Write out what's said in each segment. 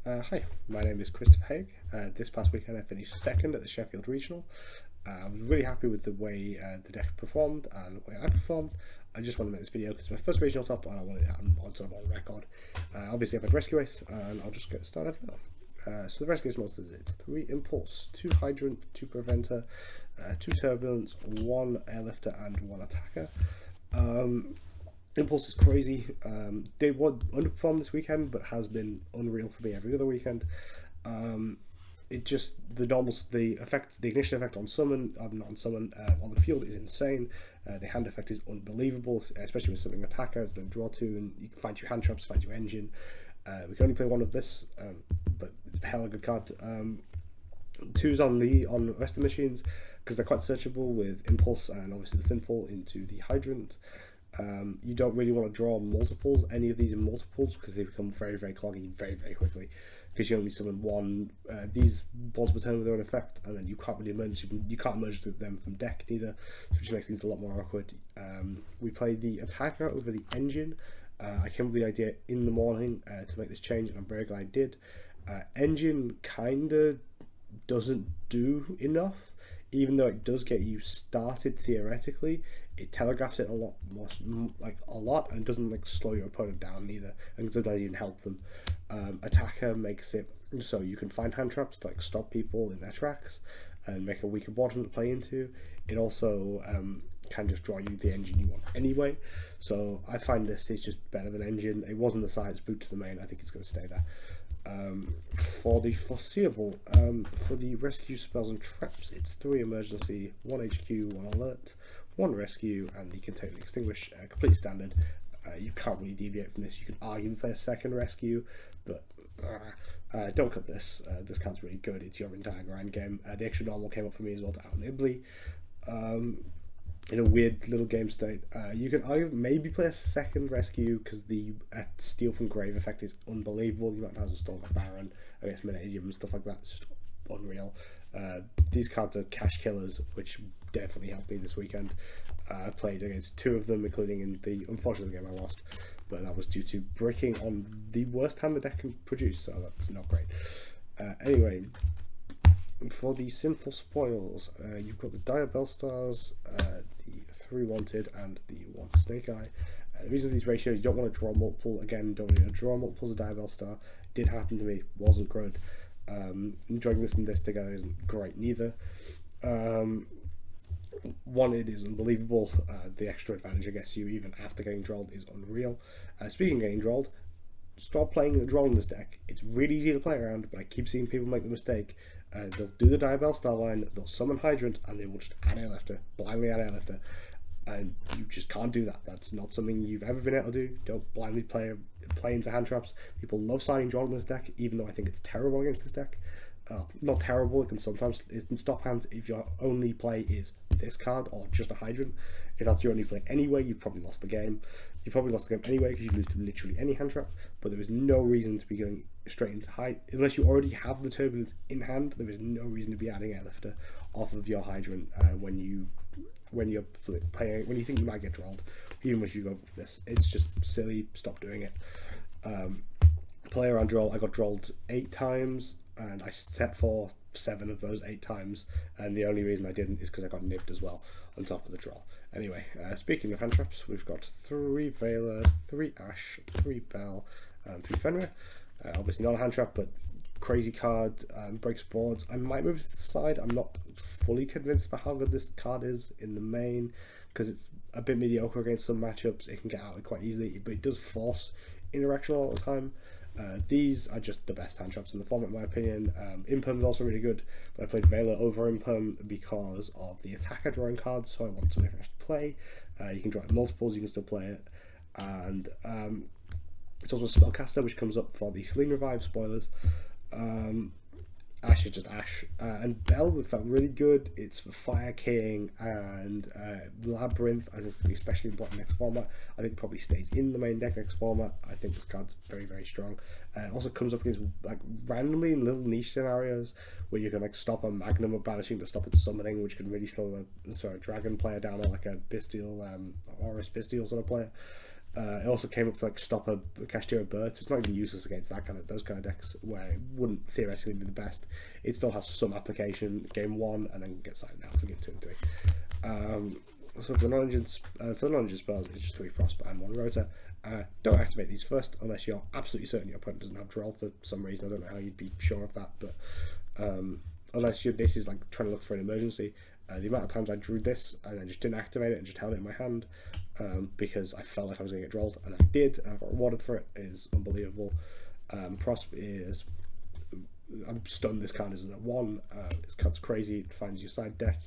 Hi, my name is Christopher Haig. This past weekend I finished second at the Sheffield Regional. I was really happy with the way the deck performed and the way I performed. I just want to make this video because it's my first regional top and I want it on record. Obviously I've had Rescue Ace and I'll just get started now. So the Rescue Ace monsters, it's 3 Impulse, 2 Hydrant, 2 Preventer, 2 Turbulence, 1 Airlifter and 1 Attacker. Impulse is crazy. They underperformed this weekend, but has been unreal for me every other weekend. It just the ignition effect on summon, not on summon, on the field is insane. The hand effect is unbelievable, especially with something attacker. Then draw 2 and you can find your hand traps, find your engine. We can only play 1 of this, but it's a hell of a good card. 2s on the rest of the machines because they're quite searchable with Impulse and obviously the Sinful into the Hydrant. You don't really want to draw multiples, any of these in multiples, because they become very, very cloggy very, very quickly. Because you only summon 1, these balls per turn with their own effect, and then you can't really merge. You can't merge them from deck neither, which makes things a lot more awkward. We played the attacker over the engine. I came up with the idea in the morning to make this change, and I'm very glad I did. Engine kinda doesn't do enough. Even though it does get you started theoretically, it telegraphs it a lot more, and it doesn't slow your opponent down either, and sometimes even help them. Attacker makes it so you can find hand traps to stop people in their tracks and make a weaker bottom to play into. It also can just draw you the engine you want anyway. So I find this is just better than engine. It wasn't the side, it's boot to the main. I think it's going to stay there. For the foreseeable, for the rescue spells and traps, it's 3 emergency, 1 HQ, 1 alert, 1 rescue, and you can take the extinguish, complete standard. You can't really deviate from this. You can arguably play a second rescue, but don't cut this. This card's really good. It's your entire grind game. The extra normal came up for me as well to out Nibley. In a weird little game state, you can maybe play a second rescue because the steal from grave effect is unbelievable. You might have to storm a baron against Menadium and stuff like that. It's just unreal. These cards are cash killers, which definitely helped me this weekend. I played against 2 of them, including in the unfortunate game I lost, but that was due to breaking on the worst hand the deck can produce, so that's not great. Anyway, for the Sinful Spoils, you've got the Dire Bellstars, the 3 Wanted, and the 1 Snake Eye. The reason for these ratios, you don't want to draw multiple. Again, don't want to draw multiples of Dire Bellstar. Did happen to me, wasn't good. Enjoying this and this together isn't great neither. Wanted is unbelievable. The extra advantage I guess you even after getting drolled is unreal. Speaking of getting drolled, stop playing the droll in this deck. It's really easy to play around, but I keep seeing people make the mistake. They'll do the Dire Bellstar line, they'll summon Hydrant, and they will just add Airlifter, blindly add Airlifter. And you just can't do that. That's not something you've ever been able to do. Don't blindly play into hand traps. People love signing droll in this deck, even though I think it's terrible against this deck. Not terrible, it can stop hands if your only play is this card or just a Hydrant. If that's your only play anyway, you've probably lost the game. You probably lost the game anyway because you lose to literally any hand trap, but there is no reason to be going straight into high unless you already have the Turbulence in hand. There is no reason to be adding Airlifter off of your Hydrant when you're playing, when you think you might get drolled, even if you go for this. It's just silly. Stop doing it. Play around droll. I got drolled 8 times and I set for 7 of those 8 times, and the only reason I didn't is because I got nipped as well on top of the droll. Anyway, speaking of hand traps, we've got 3 Veiler, 3 Ash, 3 Bell, and 3 Fenrir. Obviously not a hand trap, but crazy card, breaks boards. I might move it to the side. I'm not fully convinced about how good this card is in the main, because it's a bit mediocre against some matchups. It can get out quite easily, but it does force interaction all the time. These are just the best hand traps in the format, in my opinion. Imperm is also really good, but I played Veiler over Imperm because of the attacker drawing cards, so I want something I can actually play. You can draw it in multiples, you can still play it, and it's also a spellcaster, which comes up for the Celine Revive spoilers. Ash is just Ash, and Bell felt really good. It's for Fire King and Labyrinth. I think especially in the next format. I think it probably stays in the main deck next format. I think this card's very, very strong. Also comes up against randomly in little niche scenarios where you can stop a Magnum of Banishing to stop its summoning, which can really slow a dragon player down, or like a Bestial, Horus Bestial sort of player. It also came up to like stop a Castillo Birth. It's not even useless against those kind of decks where it wouldn't theoretically be the best. It still has some application game 1 and then gets signed out for game 2 and 3. So for the non-engine spells, it's just 3 Prosper and 1 Rota. Don't activate these first unless you're absolutely certain your opponent doesn't have Droll for some reason. I don't know how you'd be sure of that, but unless this is like trying to look for an emergency. The amount of times I drew this and I just didn't activate it and just held it in my hand because I felt like I was going to get drolled, and I did, and I got rewarded for it, is unbelievable. Prosp is... I'm stunned this card isn't at 1. This card's crazy. It finds your side deck,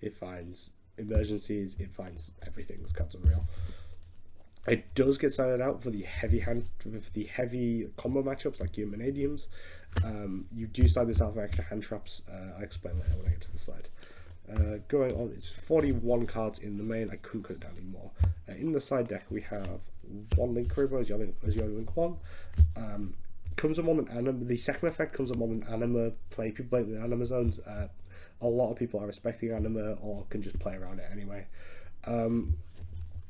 it finds emergencies, it finds everything. This card's unreal. It does get sided out for the heavy combo matchups like your Manadiums. You do side this out for extra hand traps. I'll explain later when I get to the side. Going on, it's 41 cards in the main. I couldn't cut it down anymore. In the side deck, we have 1 Link Kuriboh as your only Link 1. Comes up more than Anima. The second effect comes up more than Anima play. People play in Anima zones. A lot of people are respecting Anima or can just play around it anyway.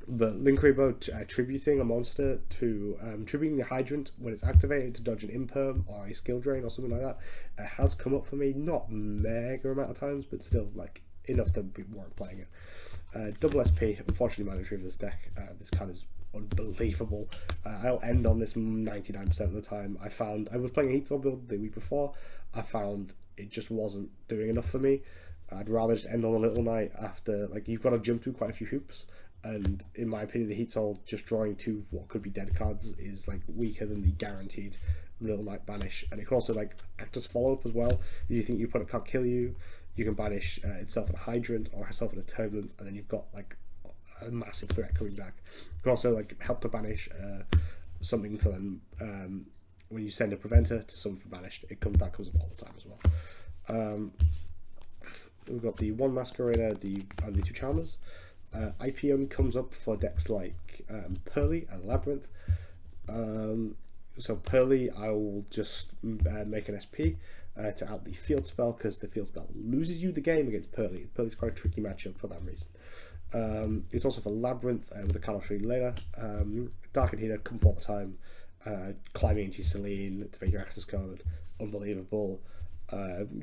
But Link Kuriboh tributing a monster to tributing the Hydrant when it's activated to dodge an Imperm or a skill drain or something like that has come up for me. Not mega amount of times, but still like enough to be warrant playing it. Double SP, unfortunately mandatory for this deck. This card is unbelievable. I'll end on this 99% of the time. I was playing a Heat Soul build the week before. I found it just wasn't doing enough for me. I'd rather just end on a Little Knight after, like, you've got to jump through quite a few hoops. And in my opinion, the Heat Soul just drawing 2 what could be dead cards is like weaker than the guaranteed Little Knight banish. And it can also like act as follow up as well. If you think your opponent can't kill you, you can banish itself in a Hydrant or herself in a Turbulence, and then you've got like a massive threat coming back. You can also like help to banish something to then when you send a Preventer to someone for banished, that comes up all the time as well. We've got the 1 Masquerader, and the 2 Charmers. IP only comes up for decks like Pearly and Labyrinth. So Pearly, I will just make an SP to out the field spell, because the field spell loses you the game against Pearly. Pearly's quite a tricky matchup for that reason. It's also for Labyrinth with a card I'll show you later. Dark and Heater come all the time. Climbing into Celine to make your access code, unbelievable.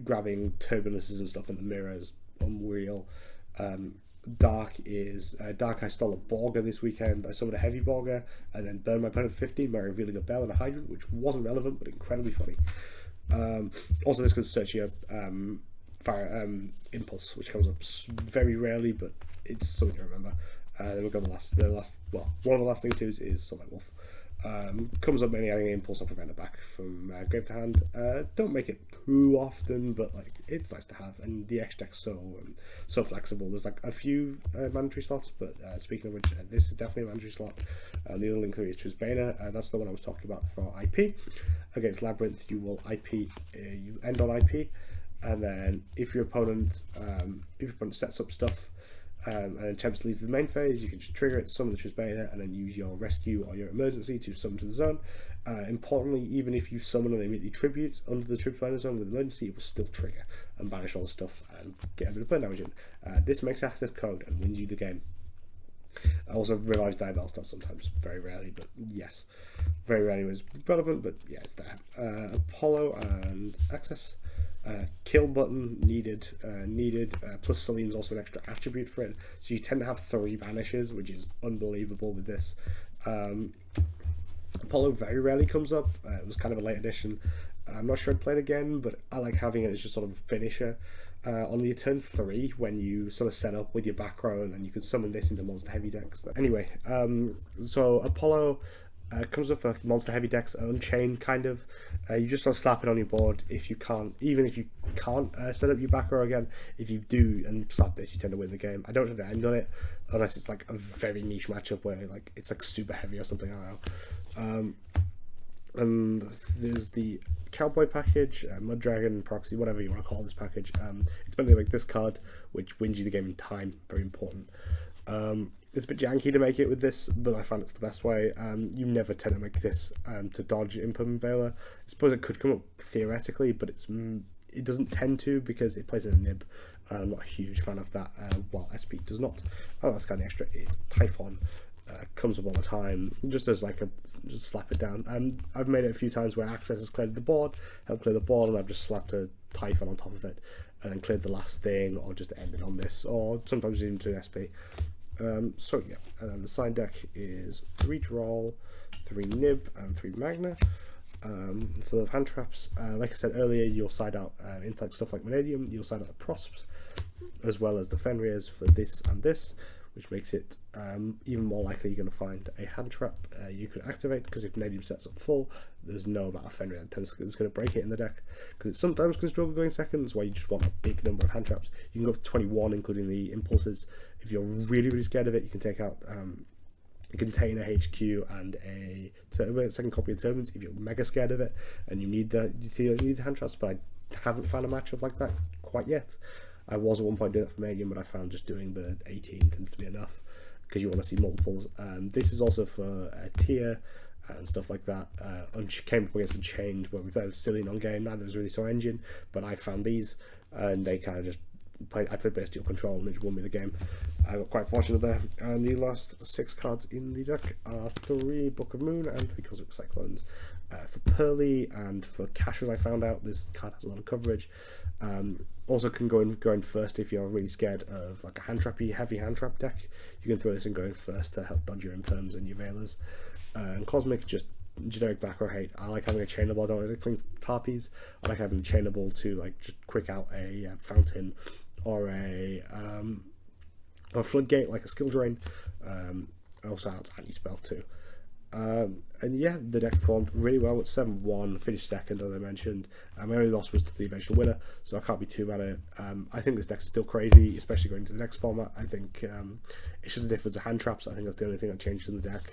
Grabbing turbulences and stuff in the mirrors, unreal. Dark, I stole a Borger this weekend. I summoned a heavy Borger and then burned my opponent 50 by revealing a Bell and a Hydrant, which wasn't relevant but incredibly funny. Also, this can search your fire Impulse, which comes up very rarely, but it's something to remember. Then we've got one of the last negatives is Sunlight Wolf. Comes up mainly adding an Impulse or Preventer back from grave to hand. Don't make it too often, but like it's nice to have, and the X deck's so flexible. There's like a few mandatory slots, but speaking of which, this is definitely a mandatory slot. The other link 3 is Trisbana. That's the one I was talking about for IP. Against Labyrinth, you will IP. You end on IP, and then if your opponent sets up stuff and attempts to leave the main phase, you can just trigger it, summon the Trisbana, and then use your rescue or your emergency to summon to the zone. Importantly, even if you summon and immediately tribute under the Trisbana zone with emergency, it will still trigger and banish all the stuff and get a bit of burn damage in. This makes access code and wins you the game. Also revives Diabell stats sometimes, very rarely, but yes, very rarely was relevant, but yeah, it's there. Apollo and access. Kill button needed, plus Celine's also an extra attribute for it, so you tend to have 3 banishes, which is unbelievable with this. Apollo very rarely comes up. It was kind of a late addition. I'm not sure I'd play it again, but I like having it as just sort of a finisher. On the turn 3, when you sort of set up with your back row, and then you can summon this into monster heavy decks. Anyway, so Apollo comes up for monster heavy decks, Unchained kind of. You just sort of slap it on your board. Even if you can't set up your back row again, if you do and slap this, you tend to win the game. I don't tend to end on it unless it's like a very niche matchup where like it's like super heavy or something. I don't know. And there's the Cowboy package, Mud Dragon, Proxy, whatever you want to call this package. It's mainly like this card, which wins you the game in time. Very important. It's a bit janky to make it with this, but I found it's the best way. You never tend to make this to dodge Imperm Veiler. I suppose it could come up theoretically, but it doesn't tend to because it plays in a nib. I'm not a huge fan of that. While SP does not. Oh, that's kind of extra. Is Typhon. comes up all the time, just as like just slap it down. I've made it a few times where Access has cleared the board, helped clear the board, and I've just slapped a Typhon on top of it, and then cleared the last thing, or just ended on this, or sometimes even to an SP. So yeah, and then the side deck is 3 Droll, 3 Nib, and 3 Magna. For the hand traps, like I said earlier, you'll side out intellect stuff like Vanadium, you'll side out the Prosps, as well as the Fenriers for this and this, which makes it even more likely you're going to find a hand trap you can activate, because if Vanadium sets up full, there's no amount of Fenrir that's going to break it in the deck, because it sometimes can struggle going seconds, where you just want a big number of hand traps. You can go up to 21, including the impulses. If you're really scared of it, you can take out a container HQ and a second copy of Turbines if you're mega scared of it and you need the hand traps, but I haven't found a matchup like that quite yet. I was at one point doing that for Vanadium, but I found just doing the 18 tends to be enough, because you want to see multiples. This is also for tier and stuff like that. Came up against Unchained, where we played Cillian on game. Neither was really so engine, but I found these, and they kind of just played. I played Bestial Control, and it just won me the game. I got quite fortunate there. And the last 6 cards in the deck are 3 Book of Moon and 3 Cosmic Cyclones. For Pearly and for Cash, as I found out, this card has a lot of coverage. Also can go in first if you're really scared of like a heavy hand trap deck. You can throw this in going first to help dodge your imperms and your veilers. And Cosmic, just generic back row hate. I like having a chainable. I don't like playing Tarpies. I like having a chainable to like just quick out a fountain or a floodgate, like a skill drain. Also out anti-spell too. And yeah, the deck performed really well at 7-1, finished second as I mentioned. My only loss was to the eventual winner, so I can't be too mad at it. I think this deck's still crazy, especially going to the next format. I think it's just a difference of hand traps. I think that's the only thing that changed in the deck.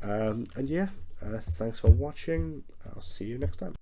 And yeah, thanks for watching. I'll see you next time.